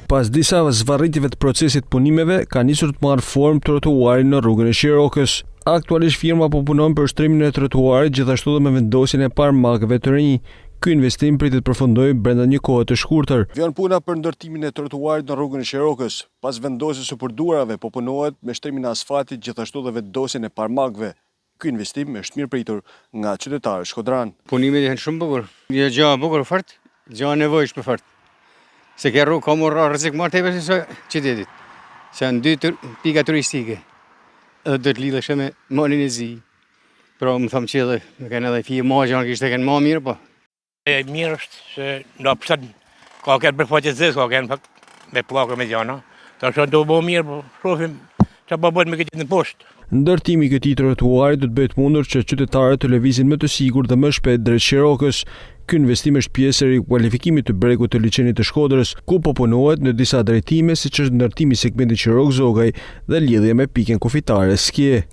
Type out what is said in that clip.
Pas disa zvarritjeve të procesit punimeve, ka nisur të marrë formë trotuari në rrugën e Shirokës. Aktualisht firma po punon për shtrimin e trotuarit, gjithashtu dhe me vendosjen e parmakëve të rinj. Ky investim pritet përfundojë brenda një kohe të shkurtër. Vjen puna për ndërtimin e trotuarit në rrugën e Shirokës. Pas vendosjes së përdorave po punohet me shtrimin e asfaltit, gjithashtu dhe vendosjen e parmakëve. Ky investim është mirëpritur nga qytetarët shkodran. Punimi janë shumë bukur. Jo gjë e bukur fort, gjë e nevojshme fort. Se kjo rrugë ka marrë rrezik më tepër se qytetit. Se janë dy pika turistike. Edhe do të lidhesh me malin e zi. Pra më thamë që edhe më kanë edhe fije ma që kishte kanë ma mirë, po. E mirë është se në përsat ka këtë përfaqe zezë, ka këtë me plakë me gjana. Ta shumë do bo mirë, po shofim që po bëhet me këtë në poshtë. Ndërtimi i këtij trotuari do të bëhet mundur që qytetarët të lëvizin më të sigurt dhe më shpejt drejt Shirokës. Ky investim është pjesë e rikualifikimit të bregut të liçenit të Shkodrës, ku po punohet në disa drejtime, siç është ndërtimi i segmentit Shirok-Zogaj dhe lidhja me pikën kufitare Skje.